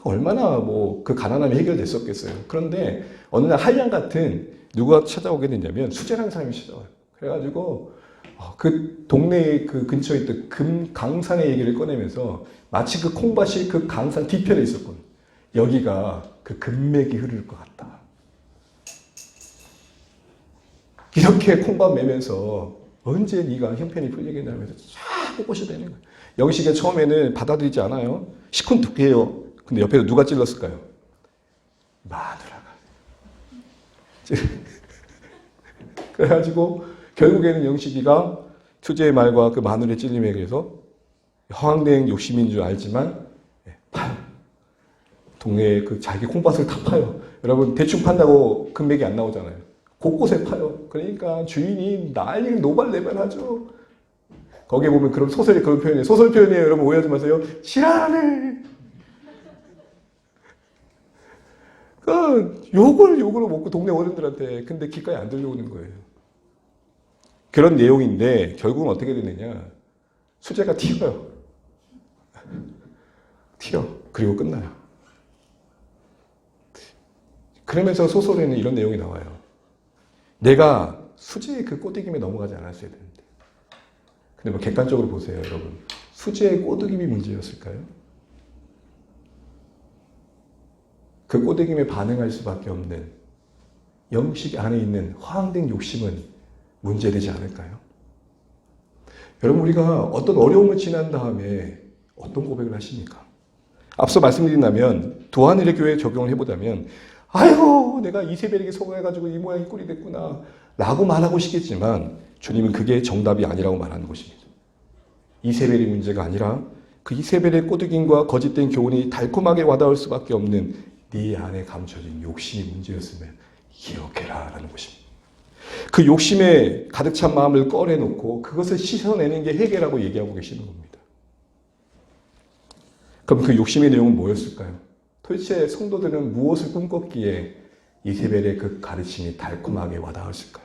얼마나 그 가난함이 해결됐었겠어요. 그런데 어느 날 한량 같은 누가 찾아오게 됐냐면 수재라는 사람이 찾아와요. 그래가지고 그 동네의 그 근처에 있던 금강산의 얘기를 꺼내면서 마치 그 콩밭이 그 강산 뒤편에 있었거든요. 여기가 그 금맥이 흐를 것 같다. 이렇게 콩밭 매면서 언제 네가 형편이 풀리겠냐면서 쫙 꼬셔대는 거예요. 영식이 처음에는 받아들이지 않아요. 시큰둥해요. 근데 옆에서 누가 찔렀을까요? 마누라가. 그래가지고 결국에는 영식이가 투제의 말과 그 마누라의 찔림에 의해서 허황된 욕심인 줄 알지만 파요. 동네에 그 자기 콩밭을 다 파요. 여러분 대충 판다고 금맥이 안 나오잖아요. 곳곳에 파요. 그러니까 주인이 난리 노발대발 하죠. 거기에 보면 그런 소설이 그런 표현이에요. 소설 표현이에요. 여러분 오해하지 마세요. 지랄하네. 그 욕을 먹고 동네 어른들한테. 근데 귓가에 안 들려오는 거예요. 그런 내용인데 결국은 어떻게 되느냐. 수재가 튀어요. 튀어. 그리고 끝나요. 그러면서 소설에는 이런 내용이 나와요. 내가 수재의 그 꼬드김에 넘어가지 않았어야 되는데. 근데 뭐 객관적으로 보세요, 여러분. 수재의 꼬드김이 문제였을까요? 그 꼬드김에 반응할 수밖에 없는 영식 안에 있는 허황된 욕심은 문제되지 않을까요? 여러분, 우리가 어떤 어려움을 지난 다음에 어떤 고백을 하십니까? 앞서 말씀드린다면 도하늘의 교회에 적용을 해보자면 아이고 내가 이세벨에게 속아가지고 이 모양이 꼴이 됐구나 라고 말하고 싶겠지만 주님은 그게 정답이 아니라고 말하는 것입니다. 이세벨이 문제가 아니라 그 이세벨의 꼬드김과 거짓된 교훈이 달콤하게 와닿을 수밖에 없는 네 안에 감춰진 욕심이 문제였으면 기억해라 라는 것입니다. 그 욕심에 가득 찬 마음을 꺼내놓고 그것을 씻어내는 게 회개라고 얘기하고 계시는 겁니다. 그럼 그 욕심의 내용은 뭐였을까요? 도대체 성도들은 무엇을 꿈꿨기에 이세벨의 그 가르침이 달콤하게 와닿았을까요?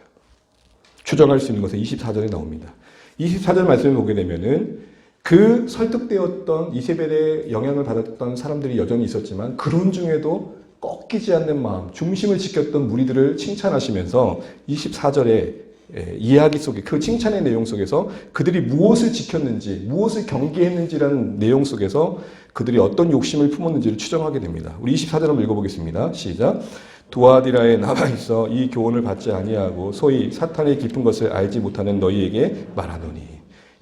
추정할 수 있는 것은 24절에 나옵니다. 24절 말씀을 보게 되면은 그 설득되었던 이세벨의 영향을 받았던 사람들이 여전히 있었지만 그런 중에도 꺾이지 않는 마음, 중심을 지켰던 무리들을 칭찬하시면서 24절에 이야기 속에 그 칭찬의 내용 속에서 그들이 무엇을 지켰는지, 무엇을 경계했는지라는 내용 속에서 그들이 어떤 욕심을 품었는지를 추정하게 됩니다. 우리 24절 한번 읽어보겠습니다. 시작. 두아디라에 남아있어 이 교훈을 받지 아니하고 소위 사탄의 깊은 것을 알지 못하는 너희에게 말하노니.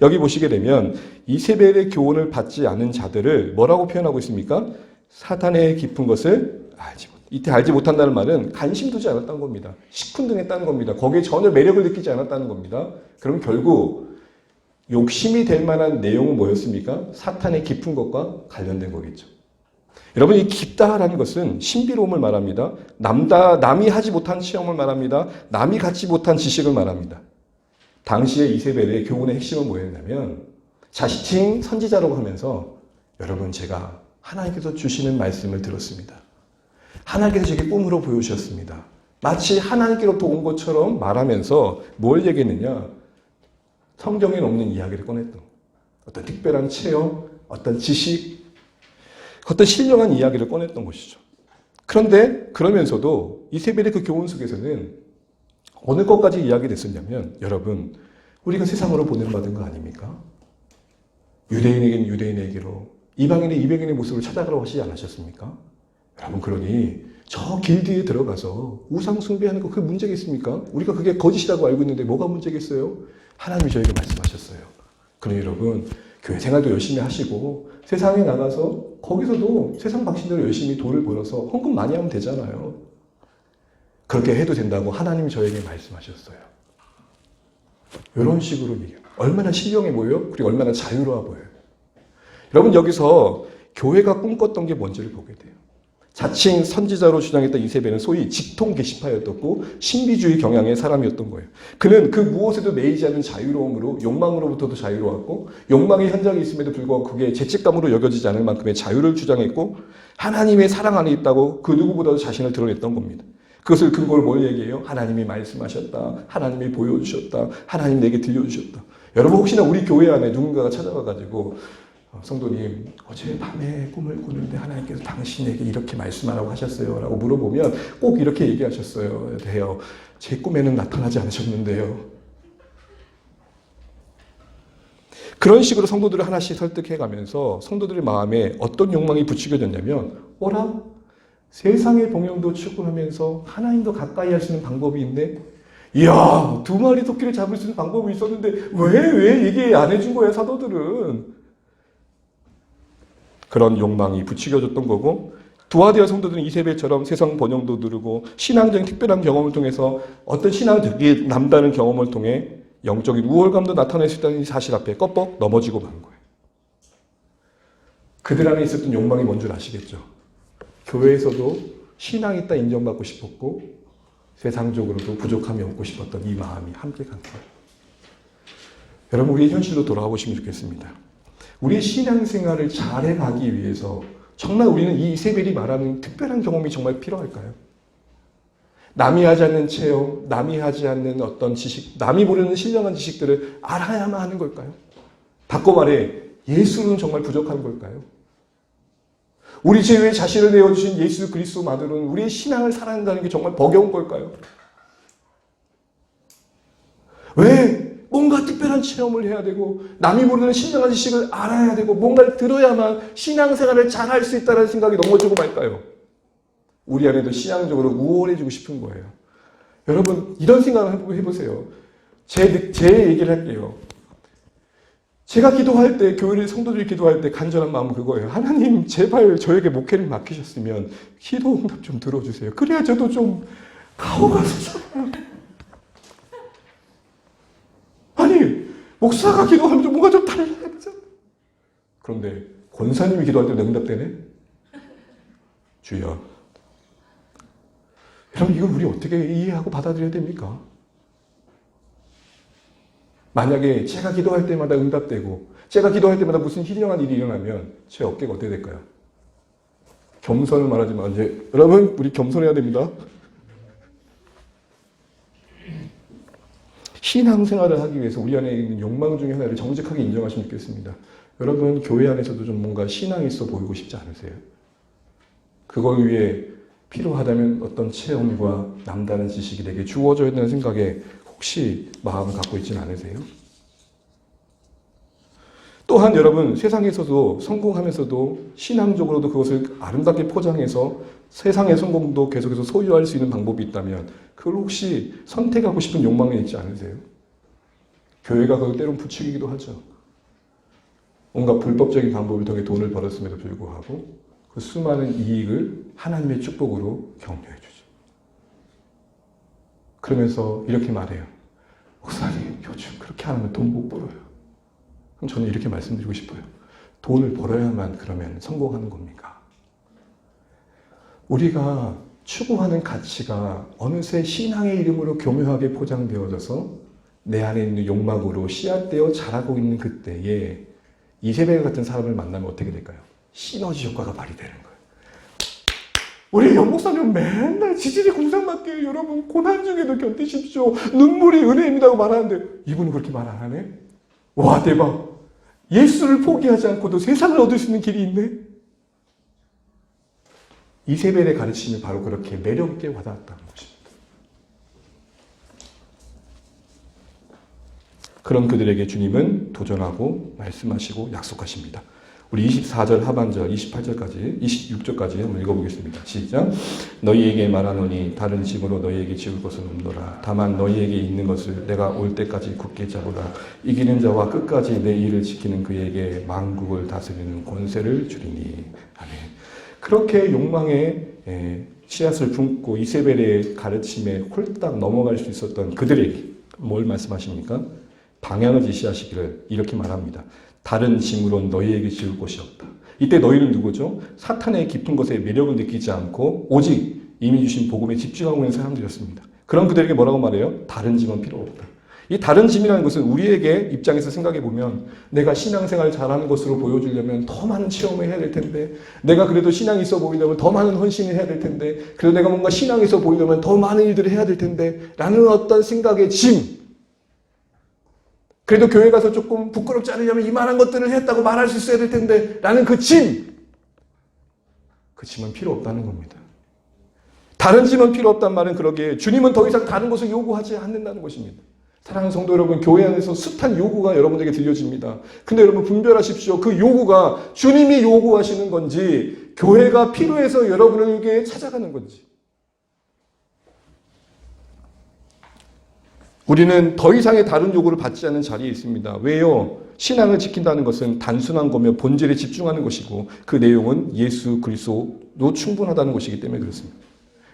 여기 보시게 되면 이세벨의 교훈을 받지 않은 자들을 뭐라고 표현하고 있습니까? 사탄의 깊은 것을 알지 못. 이때 알지 못한다는 말은 관심 두지 않았다는 겁니다. 시큰둥했다는 겁니다. 거기에 전혀 매력을 느끼지 않았다는 겁니다. 그럼 결국 욕심이 될 만한 내용은 뭐였습니까? 사탄의 깊은 것과 관련된 거겠죠. 여러분, 이 깊다라는 것은 신비로움을 말합니다. 남이 하지 못한 체험을 말합니다. 남이 갖지 못한 지식을 말합니다. 당시에 이세벨의 교훈의 핵심은 뭐였냐면 자칭 선지자라고 하면서 여러분 제가 하나님께서 주시는 말씀을 들었습니다. 하나님께서 제게 꿈으로 보여주셨습니다. 마치 하나님께로부터 온 것처럼 말하면서 뭘 얘기했느냐? 성경에 없는 이야기를 꺼냈던 어떤 특별한 체험, 어떤 지식, 어떤 신령한 이야기를 꺼냈던 것이죠. 그런데 그러면서도 이세벨의 그 교훈 속에서는 어느 것까지 이야기됐었냐면 여러분 우리가 세상으로 보내받은 거 아닙니까? 유대인에게는 유대인에게로 이방인의 이방인의 모습을 찾아가라고 하시지 않으셨습니까? 여러분 그러니 저 길 뒤에 들어가서 우상 숭배하는 거 그게 문제겠습니까? 우리가 그게 거짓이라고 알고 있는데 뭐가 문제겠어요? 하나님이 저에게 말씀하셨어요. 그러니 여러분 교회 생활도 열심히 하시고 세상에 나가서 거기서도 세상 방식대로 열심히 돈을 벌어서 헌금 많이 하면 되잖아요. 그렇게 해도 된다고 하나님이 저에게 말씀하셨어요. 이런 식으로 얘기해요. 얼마나 신령해 보여요? 그리고 얼마나 자유로워 보여요. 여러분 여기서 교회가 꿈꿨던 게 뭔지를 보게 돼요. 자칭 선지자로 주장했던 이세벨은 소위 직통 계시파였었고 신비주의 경향의 사람이었던 거예요. 그는 그 무엇에도 매이지 않는 자유로움으로 욕망으로부터도 자유로웠고 욕망의 현장에 있음에도 불구하고 그게 죄책감으로 여겨지지 않을 만큼의 자유를 주장했고 하나님의 사랑 안에 있다고 그 누구보다도 자신을 드러냈던 겁니다. 그것을 근거로 뭘 얘기해요? 하나님이 말씀하셨다. 하나님이 보여주셨다. 하나님 내게 들려주셨다. 여러분 혹시나 우리 교회 안에 누군가가 찾아와가지고 성도님 어제 밤에 꿈을 꾸는데 하나님께서 당신에게 이렇게 말씀하라고 하셨어요 라고 물어보면 꼭 이렇게 얘기하셨어요 해요. 제 꿈에는 나타나지 않으셨는데요. 그런 식으로 성도들을 하나씩 설득해가면서 성도들의 마음에 어떤 욕망이 부추겨졌냐면 어라? 세상의 봉영도 추구하면서 하나님도 가까이 할 수 있는 방법이 있네? 이야, 2마리 토끼를 잡을 수 있는 방법이 있었는데 왜 얘기 안 해준 거야 사도들은? 그런 욕망이 부추겨졌던 거고 두아디아 성도들은 이세벨처럼 세상 번영도 누르고 신앙적인 특별한 경험을 통해서 어떤 신앙적인 남다른 경험을 통해 영적인 우월감도 나타낼 수 있다는 사실 앞에 껍벅 넘어지고 만 거예요. 그들 안에 있었던 욕망이 뭔 줄 아시겠죠? 교회에서도 신앙이 있다 인정받고 싶었고 세상적으로도 부족함이 없고 싶었던 이 마음이 함께 간 거예요. 여러분, 우리의 현실로 돌아가 보시면 좋겠습니다. 우리의 신앙생활을 잘해가기 위해서 정말 우리는 이 이세벨이 말하는 특별한 경험이 정말 필요할까요? 남이 하지 않는 체험, 남이 하지 않는 어떤 지식, 남이 모르는 신령한 지식들을 알아야만 하는 걸까요? 바꿔 말해, 예수는 정말 부족한 걸까요? 우리 죄에 자신을 내어주신 예수 그리스도만으로는 우리의 신앙을 살아낸다는 게 정말 버거운 걸까요? 왜 뭔가 특별한 체험을 해야 되고 남이 모르는 신령한 지식을 알아야 되고 뭔가를 들어야만 신앙생활을 잘할 수 있다는 생각이 넘어지고 말까요? 우리 안에도 신앙적으로 우월해지고 싶은 거예요. 여러분, 이런 생각을 해보세요. 제 얘기를 할게요. 제가 기도할 때, 교회 성도들이 기도할 때 간절한 마음은 그거예요. 하나님, 제발 저에게 목회를 맡기셨으면 기도 응답 좀 들어주세요. 그래야 저도 좀 가오가서 아니, 목사가 기도하면 좀 뭔가 좀 달라야 되잖아. 그런데 권사님이 기도할 때 응답되네? 주여. 여러분, 이걸 우리 어떻게 이해하고 받아들여야 됩니까? 만약에 제가 기도할 때마다 응답되고 제가 기도할 때마다 무슨 희령한 일이 일어나면 제 어깨가 어떻게 될까요? 겸손을 말하지만 이제 여러분, 우리 겸손해야 됩니다. 신앙생활을 하기 위해서 우리 안에 있는 욕망 중에 하나를 정직하게 인정하시면 좋겠습니다. 여러분, 교회 안에서도 좀 뭔가 신앙이 있어 보이고 싶지 않으세요? 그걸 위해 필요하다면 어떤 체험과 남다른 지식이 내게 주어져야 된다는 생각에 혹시 마음을 갖고 있지는 않으세요? 또한 여러분, 세상에서도 성공하면서도 신앙적으로도 그것을 아름답게 포장해서 세상의 성공도 계속해서 소유할 수 있는 방법이 있다면 그걸 혹시 선택하고 싶은 욕망이 있지 않으세요? 교회가 그걸 때론 부추기기도 하죠. 온갖 불법적인 방법을 통해 돈을 벌었음에도 불구하고 그 수많은 이익을 하나님의 축복으로 격려해 주죠. 그러면서 이렇게 말해요. 목사님, 요즘 그렇게 안 하면 돈 못 벌어요. 그럼 저는 이렇게 말씀드리고 싶어요. 돈을 벌어야만 그러면 성공하는 겁니까? 우리가 추구하는 가치가 어느새 신앙의 이름으로 교묘하게 포장되어져서 내 안에 있는 욕망으로 씨앗되어 자라고 있는 그때에 이세벨 같은 사람을 만나면 어떻게 될까요? 시너지 효과가 발휘되는 거예요. 우리 연목사님 맨날 지질이 공상맞게 여러분 고난 중에도 견디십시오. 눈물이 은혜입니다고 말하는데 이분은 그렇게 말 안 하네? 와, 대박. 예수를 포기하지 않고도 세상을 얻을 수 있는 길이 있네? 이세벨의 가르침이 바로 그렇게 매력있게 와닿았다는 것입니다. 그런 그들에게 주님은 도전하고 말씀하시고 약속하십니다. 우리 24절 하반절 28절까지 26절까지 한번 읽어보겠습니다. 시작. 너희에게 말하노니 다른 집으로 너희에게 지을 것은 없노라. 다만 너희에게 있는 것을 내가 올 때까지 굳게 잡으라. 이기는 자와 끝까지 내 일을 지키는 그에게 만국을 다스리는 권세를 주리니. 아멘. 그렇게 욕망의 씨앗을 품고 이세벨의 가르침에 홀딱 넘어갈 수 있었던 그들에게 뭘 말씀하십니까? 방향을 지시하시기를 이렇게 말합니다. 다른 짐으로 너희에게 지을 곳이 없다. 이때 너희는 누구죠? 사탄의 깊은 것에 매력을 느끼지 않고 오직 이미 주신 복음에 집중하고 있는 사람들이었습니다. 그런 그들에게 뭐라고 말해요? 다른 짐은 필요 없다. 이 다른 짐이라는 것은 우리에게 입장에서 생각해 보면 내가 신앙생활 잘하는 것으로 보여주려면 더 많은 체험을 해야 될 텐데, 내가 그래도 신앙이 있어 보이려면 더 많은 헌신을 해야 될 텐데, 그래도 내가 뭔가 신앙이 있어 보이려면 더 많은 일들을 해야 될 텐데 라는 어떤 생각의 짐, 그래도 교회 가서 조금 부끄럽지 않으려면 이만한 것들을 했다고 말할 수 있어야 될 텐데 라는 그 짐, 그 짐은 필요 없다는 겁니다. 다른 짐은 필요 없단 말은 그러기에 주님은 더 이상 다른 것을 요구하지 않는다는 것입니다. 사랑하는 성도 여러분, 교회 안에서 숱한 요구가 여러분에게 들려집니다. 근데 여러분 분별하십시오. 그 요구가 주님이 요구하시는 건지 교회가 필요해서 여러분에게 찾아가는 건지. 우리는 더 이상의 다른 요구를 받지 않는 자리에 있습니다. 왜요? 신앙을 지킨다는 것은 단순한 거며 본질에 집중하는 것이고 그 내용은 예수 그리스도로 충분하다는 것이기 때문에 그렇습니다.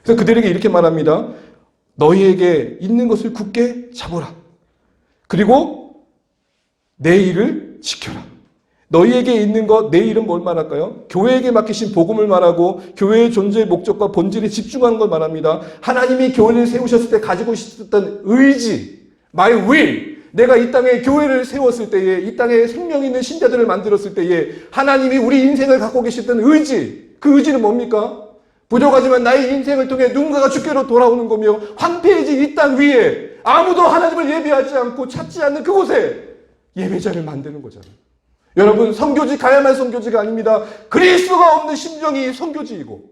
그래서 그들에게 이렇게 말합니다. 너희에게 있는 것을 굳게 잡으라. 그리고 내 일을 지켜라. 너희에게 있는 것, 내 일은 뭘 말할까요? 교회에게 맡기신 복음을 말하고 교회의 존재의 목적과 본질에 집중하는 걸 말합니다. 하나님이 교회를 세우셨을 때 가지고 있었던 의지, my will, 내가 이 땅에 교회를 세웠을 때에, 이 땅에 생명 있는 신자들을 만들었을 때에 하나님이 우리 인생을 갖고 계셨던 의지, 그 의지는 뭡니까? 부족하지만 나의 인생을 통해 누군가가 주께로 돌아오는 거며 황폐해진 이 땅 위에 아무도 하나님을 예배하지 않고 찾지 않는 그곳에 예배자를 만드는 거잖아요. 여러분, 선교지 가야만 선교지가 아닙니다. 그리스도가 없는 심정이 선교지이고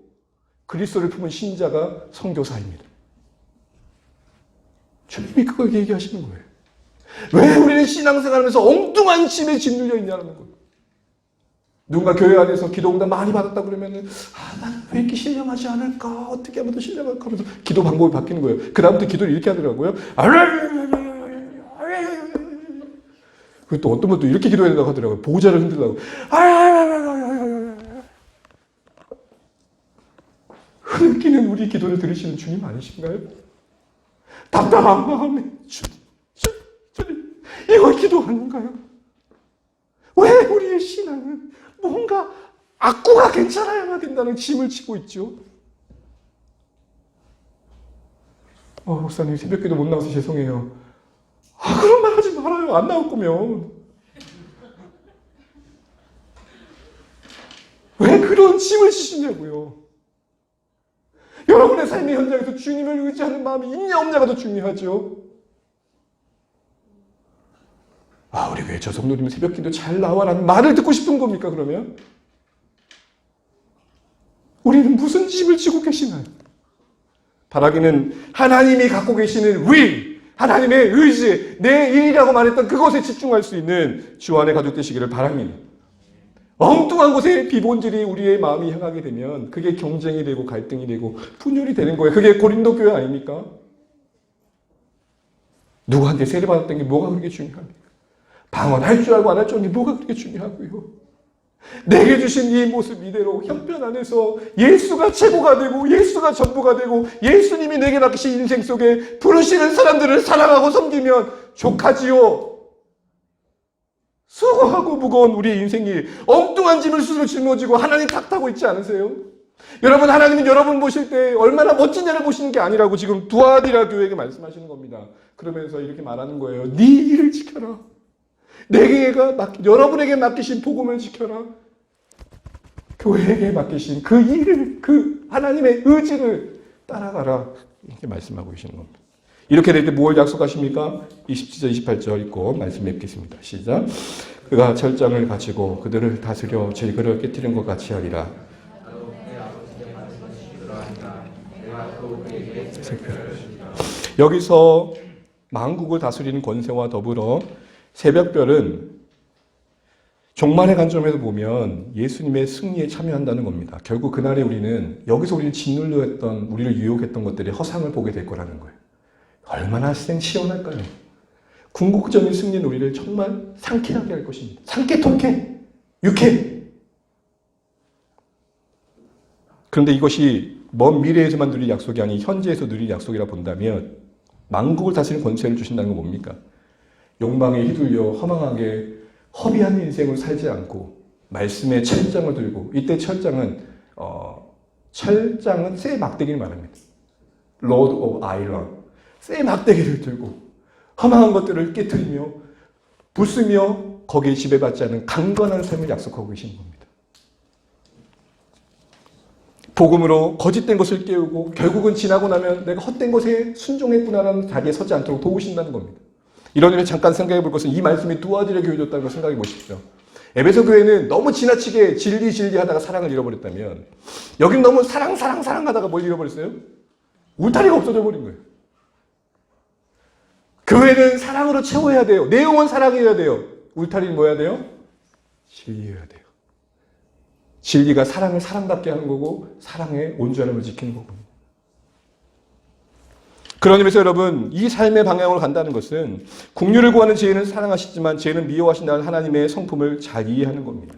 그리스도를 품은 신자가 선교사입니다. 주님이 그걸 얘기하시는 거예요. 왜 우리는 신앙생활하면서 엉뚱한 짐에 짓눌려 있냐는 거예요. 누군가 교회 안에서 기도응답 많이 받았다 그러면은 나는 왜 이렇게 신령하지 않을까? 어떻게 하면 더 신령할까? 하면서 기도 방법이 바뀌는 거예요. 그 다음부터 기도를 이렇게 하더라고요. 그리고 또 어떤 분도 이렇게 기도해야 된다고 하더라고요. 보호자를 흔들라고. 흐느끼는 우리 기도를 들으시는 주님 아니신가요? 답답한 마음에 주님, 이거 기도 아닌가요? 왜 우리의 신앙은 뭔가 악구가 괜찮아야만 된다는 짐을 지고 있죠? 목사님 새벽기도 못 나와서 죄송해요. 그런 말 하지 말아요. 안 나올 거면. 왜 그런 짐을 지시냐고요. 여러분의 삶의 현장에서 주님을 의지하는 마음이 있냐 없냐가 더 중요하죠. 우리 왜 저 성도님 새벽기도 잘 나와라는 말을 듣고 싶은 겁니까 그러면? 우리는 무슨 짐을 지고 계시나요? 바라기는 하나님이 갖고 계시는 will, 하나님의 의지, 내 일이라고 말했던 그것에 집중할 수 있는 주 안의 가족 되시기를 바랍니다. 엉뚱한 곳에 비본질이 우리의 마음이 향하게 되면 그게 경쟁이 되고 갈등이 되고 분열이 되는 거예요. 그게 고린도 교회 아닙니까? 누구한테 세례받았던 게 뭐가 그렇게 중요합니까? 방언할 줄 알고 안 할 줄 아는 게 뭐가 그렇게 중요하고요. 내게 주신 이 모습 이대로 형편 안에서 예수가 최고가 되고 예수가 전부가 되고 예수님이 내게 맡기신 인생 속에 부르시는 사람들을 사랑하고 섬기면 족하지요. 수고하고 무거운 우리의 인생이 엉뚱한 짐을 스스로 짊어지고 하나님 탓하고 있지 않으세요? 여러분, 하나님은 여러분 보실 때 얼마나 멋지냐를 보시는 게 아니라고 지금 두아디라 교회에게 말씀하시는 겁니다. 그러면서 이렇게 말하는 거예요. 네 일을 지켜라. 여러분에게 맡기신 복음을 지켜라. 교회에게 맡기신 그 일을, 그 하나님의 의지를 따라가라. 이렇게 말씀하고 계시는 겁니다. 이렇게 될 때 뭘 약속하십니까? 27절, 28절 읽고 말씀 맺겠습니다. 시작. 그가 철장을 가지고 그들을 다스려 질그를 깨뜨린 것 같이 하리라. 여기서 만국을 다스리는 권세와 더불어 새벽별은 종말의 관점에서 보면 예수님의 승리에 참여한다는 겁니다. 결국 그날에 우리는 여기서 우리를 짓눌려 했던, 우리를 유혹했던 것들이 허상을 보게 될 거라는 거예요. 얼마나 시원할까요? 궁극적인 승리는 우리를 정말 상쾌하게 할 것입니다. 상쾌, 통쾌, 유쾌. 그런데 이것이 먼 미래에서만 누릴 약속이 아닌 현재에서 누릴 약속이라 본다면 만국을 다스리는 권세를 주신다는 건 뭡니까? 욕망에 휘둘려 허망하게 허비한 인생을 살지 않고 말씀의 철장을 들고, 이때 철장은 쇠 막대기를 말합니다. Rod of Iron. 쇠 막대기를 들고 허망한 것들을 깨트리며 부수며 거기에 지배받지 않은 강건한 삶을 약속하고 계시는 겁니다. 복음으로 거짓된 것을 깨우고 결국은 지나고 나면 내가 헛된 것에 순종했구나라는 자리에 서지 않도록 도우신다는 겁니다. 이런 의미에 잠깐 생각해 볼 것은 이 말씀이 두아디라 교회에 줬다는 걸 생각해 보십시오. 에베소 교회는 너무 지나치게 진리 하다가 사랑을 잃어버렸다면 여긴 너무 사랑 하다가 뭘 잃어버렸어요? 울타리가 없어져 버린 거예요. 교회는 사랑으로 채워야 돼요. 내용은 사랑해야 돼요. 울타리는 뭐 해야 돼요? 진리해야 돼요. 진리가 사랑을 사랑답게 하는 거고 사랑의 온전함을 지키는 거고. 그런 의미에서 여러분, 이 삶의 방향으로 간다는 것은 국류를 구하는 죄인은 사랑하시지만 죄는 미워하신다는 하나님의 성품을 잘 이해하는 겁니다.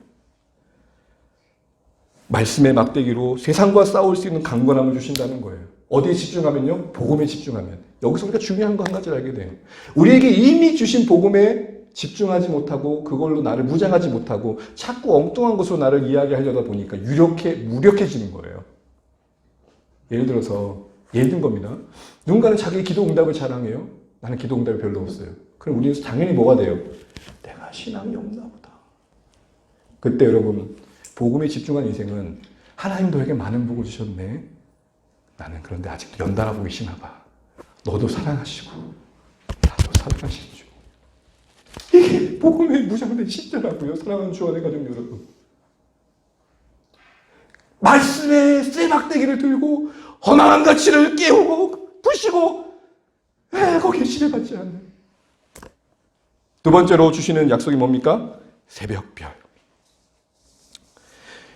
말씀의 막대기로 세상과 싸울 수 있는 강건함을 주신다는 거예요. 어디에 집중하면요? 복음에 집중하면. 여기서 우리가 중요한 거 한 가지를 알게 돼요. 우리에게 이미 주신 복음의 집중하지 못하고 그걸로 나를 무장하지 못하고 자꾸 엉뚱한 것으로 나를 이야기하려다 보니까 무력해지는 거예요. 예를 든 겁니다. 누군가는 자기 기도 응답을 자랑해요. 나는 기도 응답이 별로 없어요. 그럼 우리는 당연히 뭐가 돼요? 내가 신앙이 없나 보다. 그때 여러분, 복음에 집중한 인생은 하나님 너에게 많은 복을 주셨네. 나는 그런데 아직도 연달아 보이시나 봐. 너도 사랑하시고 나도 사랑하시는 중. 이게 복음에 무장된 시대라고요. 사랑하는 주안의 가족 여러분. 말씀의 쇠박대기를 들고 허망한 가치를 깨우고 부시고 거기에 지배받지 않는. 두 번째로 주시는 약속이 뭡니까? 새벽별.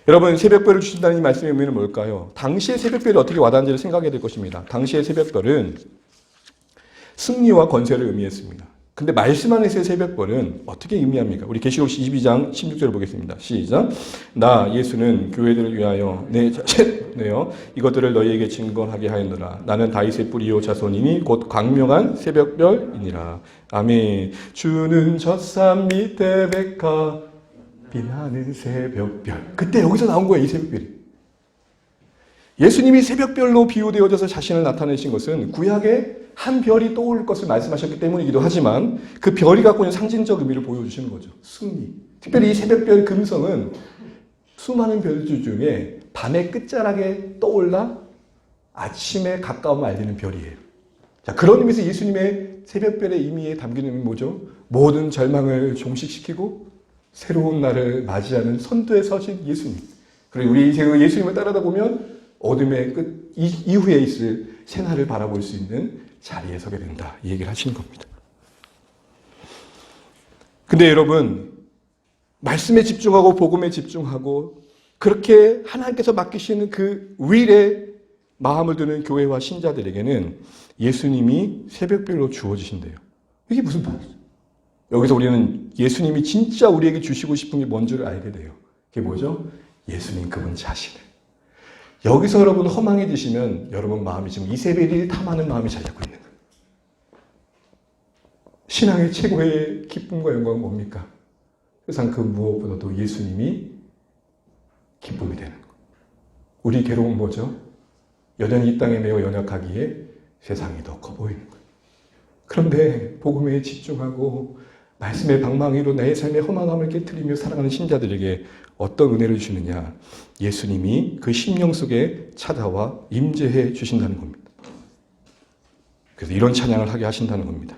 여러분, 새벽별을 주신다는 이 말씀의 의미는 뭘까요? 당시의 새벽별이 어떻게 와닿는지를 생각해야 될 것입니다. 당시의 새벽별은 승리와 건세를 의미했습니다. 근데 말씀 안에서의 새벽별은 어떻게 의미합니까? 우리 계시록 22장 16절을 보겠습니다. 시작. 나 예수는 교회들을 위하여 내 자신을 내어 이것들을 너희에게 증거하게 하였노라. 나는 다윗의 뿌리요 자손이니 곧 광명한 새벽별이니라. 아멘. 주는 젖산 밑에 백화 빛나는 새벽별. 그때 여기서 나온 거예요, 이 새벽별이. 예수님이 새벽별로 비유되어져서 자신을 나타내신 것은 구약에 한 별이 떠오를 것을 말씀하셨기 때문이기도 하지만 그 별이 갖고 있는 상징적 의미를 보여주시는 거죠. 승리. 특별히 이 새벽별 금성은 수많은 별들 중에 밤의 끝자락에 떠올라 아침에 가까움을 알리는 별이에요. 자, 그런 의미에서 예수님의 새벽별의 의미에 담기는 의미는 뭐죠? 모든 절망을 종식시키고 새로운 날을 맞이하는 선두에 서신 예수님. 그리고 우리 인생의 예수님을 따르다 보면 어둠의 끝 이후에 있을 새날을 바라볼 수 있는 자리에 서게 된다. 이 얘기를 하시는 겁니다. 근데 여러분, 말씀에 집중하고 복음에 집중하고 그렇게 하나님께서 맡기시는 그 윌에 마음을 두는 교회와 신자들에게는 예수님이 새벽별로 주어지신대요. 이게 무슨 말이죠? 여기서 우리는 예수님이 진짜 우리에게 주시고 싶은 게 뭔지를 알게 돼요. 그게 뭐죠? 예수님 그분 자신을. 여기서 여러분 허망해지시면 여러분 마음이 지금 이세벨이 탐하는 마음이 잘 잡고 있는 거예요. 신앙의 최고의 기쁨과 영광은 뭡니까? 세상 그 무엇보다도 예수님이 기쁨이 되는 거예요. 우리 괴로움은 뭐죠? 여전히 이 땅에 매우 연약하기에 세상이 더 커 보이는 거예요. 그런데 복음에 집중하고 말씀의 방망이로 내 삶의 허망함을 깨트리며 살아가는 신자들에게 어떤 은혜를 주시느냐? 예수님이 그 심령 속에 찾아와 임재해 주신다는 겁니다. 그래서 이런 찬양을 하게 하신다는 겁니다.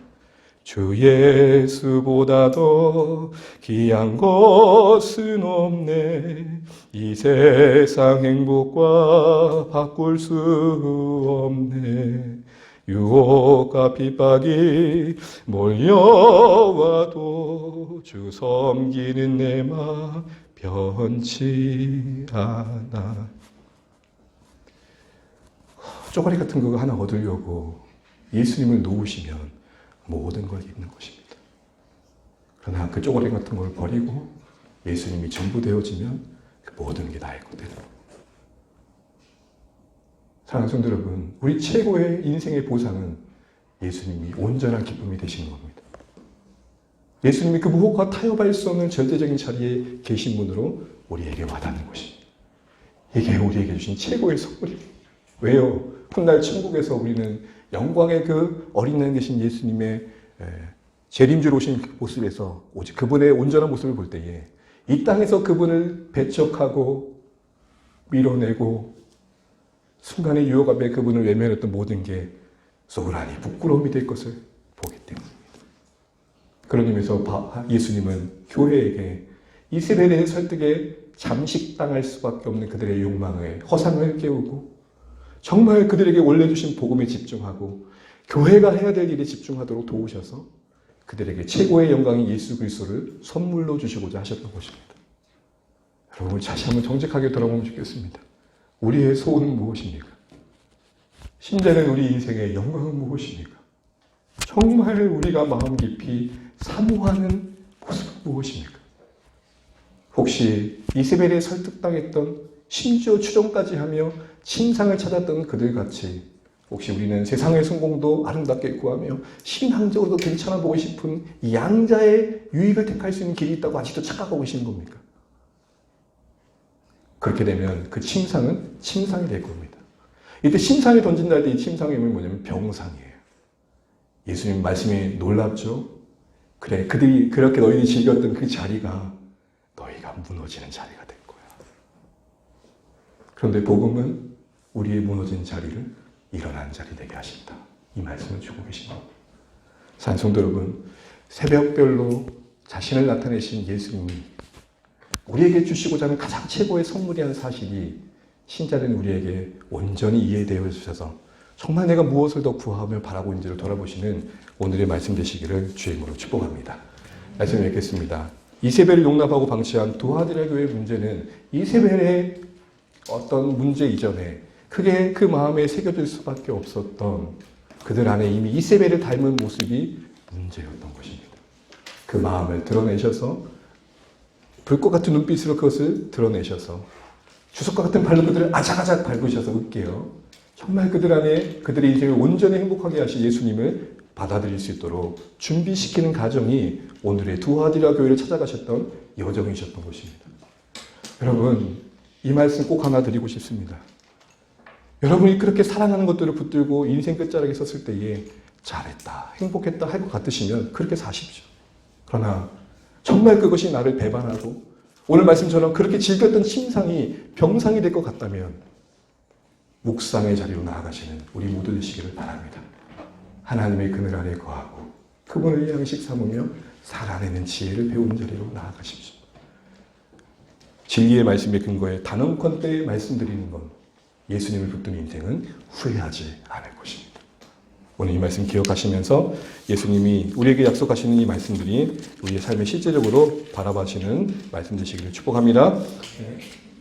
주 예수보다 더 귀한 것은 없네. 이 세상 행복과 바꿀 수 없네. 유혹과 핍박이 몰려와도 주 섬기는 내 맘 변치 않아. 쪼가리 같은 거 하나 얻으려고 예수님을 놓으시면 모든 걸 잃는 것입니다. 그러나 그 쪼가리 같은 걸 버리고 예수님이 전부 되어지면 그 모든 게 나의 것 되는 겁니다. 사랑하는 성도 여러분, 우리 최고의 인생의 보상은 예수님이 온전한 기쁨이 되시는 겁니다. 예수님이 그 무엇과 타협할 수 없는 절대적인 자리에 계신 분으로 우리에게 와닿는 것입니다. 이게 우리에게 주신 최고의 선물입니다. 왜요? 훗날 천국에서 우리는 영광의 그 어린 양 되신 예수님의 재림주로 오신 그 모습에서 오직 그분의 온전한 모습을 볼 때에 이 땅에서 그분을 배척하고 밀어내고 순간의 유혹 앞에 그분을 외면했던 모든 게 소란히 부끄러움이 될 것을 보기 때문입니다. 그런 의미에서 예수님은 교회에게 이스라엘의 설득에 잠식당할 수밖에 없는 그들의 욕망을 허상을 깨우고 정말 그들에게 올려주신 복음에 집중하고 교회가 해야 될 일에 집중하도록 도우셔서 그들에게 최고의 영광인 예수 그리스도를 선물로 주시고자 하셨던 것입니다. 여러분 다시 한번 정직하게 돌아보면 좋겠습니다. 우리의 소원은 무엇입니까? 신자는 우리 인생의 영광은 무엇입니까? 정말 우리가 마음 깊이 사모하는 모습은 무엇입니까? 혹시 이세벨에 설득당했던 심지어 추종까지 하며 신상을 찾았던 그들같이 혹시 우리는 세상의 성공도 아름답게 구하며 신앙적으로도 괜찮아 보고 싶은 이 양자의 유익을 택할 수 있는 길이 있다고 아직도 착각하고 계시는 겁니까? 그렇게 되면 그 침상은 침상이 될 겁니다. 이때 침상에 던진다 할 때 이 침상의 의미는 뭐냐면 병상이에요. 예수님 말씀이 놀랍죠? 그래, 그들이 그렇게 너희들이 즐겼던 그 자리가 너희가 무너지는 자리가 될 거야. 그런데 복음은 우리의 무너진 자리를 일어난 자리 되게 하신다. 이 말씀을 주고 계십니다. 사랑하는 성도 여러분, 새벽별로 자신을 나타내신 예수님이 우리에게 주시고자 하는 가장 최고의 선물이라는 사실이 신자된 우리에게 온전히 이해되어 주셔서 정말 내가 무엇을 더 구하며 바라고 있는지를 돌아보시는 오늘의 말씀 되시기를 주의 이름으로 축복합니다. 말씀 읽겠습니다. 이세벨을 용납하고 방치한 두아디라 교회의 문제는 이세벨의 어떤 문제 이전에 크게 그 마음에 새겨질 수밖에 없었던 그들 안에 이미 이세벨을 닮은 모습이 문제였던 것입니다. 그 마음을 드러내셔서 불꽃 같은 눈빛으로 그것을 드러내셔서 주석과 같은 발로 그들을 아작아작 밟으셔서 으깨어 정말 그들 안에 그들의 인생을 온전히 행복하게 하신 예수님을 받아들일 수 있도록 준비시키는 과정이 오늘의 두아디라 교회를 찾아가셨던 여정이셨던 것입니다. 여러분, 이 말씀 꼭 하나 드리고 싶습니다. 여러분이 그렇게 사랑하는 것들을 붙들고 인생 끝자락에 섰을 때에 잘했다, 행복했다 할 것 같으시면 그렇게 사십시오. 그러나 정말 그것이 나를 배반하고 오늘 말씀처럼 그렇게 즐겼던 침상이 병상이 될 것 같다면 묵상의 자리로 나아가시는 우리 모두 되시기를 바랍니다. 하나님의 그늘 아래 거하고 그분을 양식 삼으며 살아내는 지혜를 배우는 자리로 나아가십시오. 진리의 말씀에 근거해 단언컨대 말씀드리는 건 예수님을 붙든 인생은 후회하지 않을 것입니다. 오늘 이 말씀 기억하시면서 예수님이 우리에게 약속하시는 이 말씀들이 우리의 삶에 실제적으로 바라봐시는 말씀 되시기를 축복합니다.